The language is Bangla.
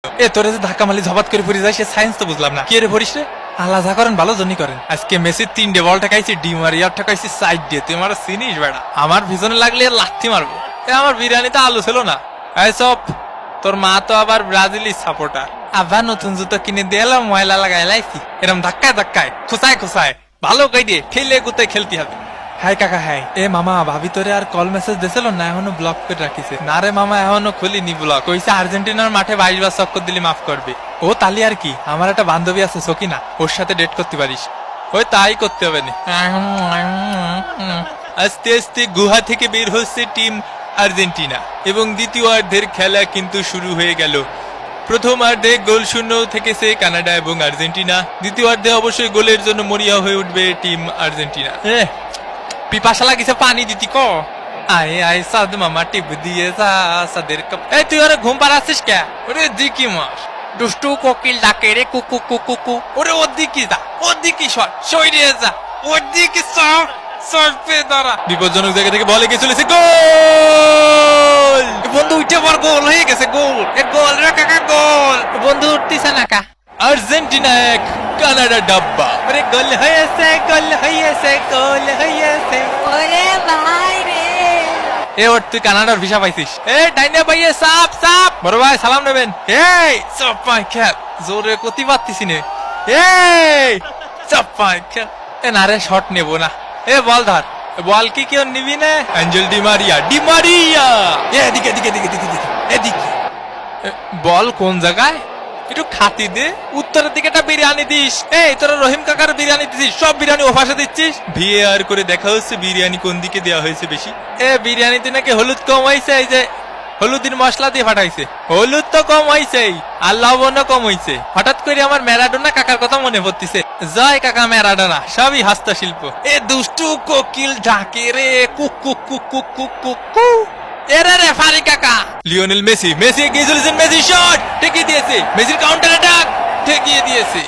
এ তোরে যে ধাক্কা মারলি ঝপাত করে পড়ে যায় সে সায়েন্স তো বুঝলাম না। কে রে পড়িস রে? আল্লাহ যা করেন ভালো জনই করেন। আজকে মেসি 3টে বল ঠেকাইছি, ডি মারিয়া ঠেকাইছি সাইড দিয়ে। তুই আমার চিনিস বেড়া? আমার পিছনে লাগলে লাথি মারবো। এ আমার বিরিয়ানিতে আলু ছিল না। এই সব তোর মা তো আবার ব্রাজিলি সাপোর্টার। আবার নতুন জুতো কিনে দিলাম, ময়লা লাগাই লাইছি। এরম ধাক্কায় ধাক্কায় খুসায় খুসায় ভালো কাই দিয়ে খেলে গুতে খেলতে হবে। হাই কাকা হাই। এ মামা ভাবি তোরে আর কল মেসেজ দিছিল না? এখনো ব্লক করে রাখিছে। না রে মামা এখনো খুলিনি ব্লক। কইছে আর্জেন্টিনার মাঠে 22 বার চক্কর দিলি মাফ করবি। ও তালি আর কি, আমার একটা বান্ধবী আছে সকিনা, ওর সাথে ডেট করতে পারিস। ওই তাই করতে হবে না। আস্তে আস্তে গুহা থেকে বের হচ্ছে টিম আর্জেন্টিনা এবং দ্বিতীয়ার্ধের খেলা কিন্তু শুরু হয়ে গেল। প্রথমার্ধে গোল শূন্য থেকেছে কানাডা এবং আর্জেন্টিনা। দ্বিতীয়ার্ধে অবশ্যই গোলের জন্য মরিয়া হয়ে উঠবে টিম আর্জেন্টিনা। পিপাসা লাগিছে পানি দিতি ক। আয় আয় সাদ মামা টিপ দিয়ে সাদের কাপ। এই তুই ওরে ঘুম পাড়াচ্ছিস কে? ওরে দিকি মার দুষ্টু কোকিল ডাকে রে কুকু কুকু কু। ওরে ওর দিকে যা, ওর দিকে সর, সইরে যা, ওর দিকে সর, সরপে দাঁড়া। বিপজ্জনক জায়গা থেকে বলে গিয়ে চলেছে, গোল! বন্ধু উঠে পর, গোল হয়ে গেছে, গোল! এ গোল রে কাকা, গোল! বন্ধু উঠতেছে না কা। আর্জেন্টিনা 1, কানাডা ডাব্বা। আরে গোল হয়েছে, গোল হয়েছে, গোল হয়েছে। ওরে ভাই রে। এ ওর তুই কানাডার ভিসা পাইছিস? এ ডাইনে ভাইয়ে সাপ সাপ। বড় ভাই সালাম নেবেন। এই সব পাই খেল জোরে কতি পারতিস নে। এই সব পাই খেল। এ না রে শট নেবো না। এ বল ধর। বল কি কেউ নিবি না? Angel Di Maria, Di Maria. এদিকে এদিকে এদিকে এদিকে এদিকে। বল কোন জায়গায়? একটু খাতি দে। উত্তরের দিকে একটা বিরিয়ানি দিস। এই তোরা রহিম কাকার বিরিয়ানি দিছিস, সব বিরিয়ানি ওপাশে দিচ্ছিস। ভিএআর করে দেখা হচ্ছে বিরিয়ানি কোন দিকে দেওয়া হয়েছে বেশি। এ বিরিয়ানিতে নাকি হলুদ কম হয়েছে, এই যে হলুদের মশলা দিয়ে ফাটাইছে। হলুদ তো কম হয়েছে আর লবণও কম হয়েছে। হঠাৎ করে আমার ম্যারাডোনা কাকার কথা মনে পড়তেছে। জয় কাকা ম্যারাডোনা, সবই হস্তশিল্প। এ দুষ্টু কোকিল ডাকে রে cook cook cook cook cook cook cook. এরে রে ফারি কাকা। লিওনেল মেসি, মেসি এগিয়ে চলেছেন, মেসি শট ঠেকিয়ে দিয়েছে। মেসির কাউন্টার অ্যাটাক ঠেকিয়ে দিয়েছে।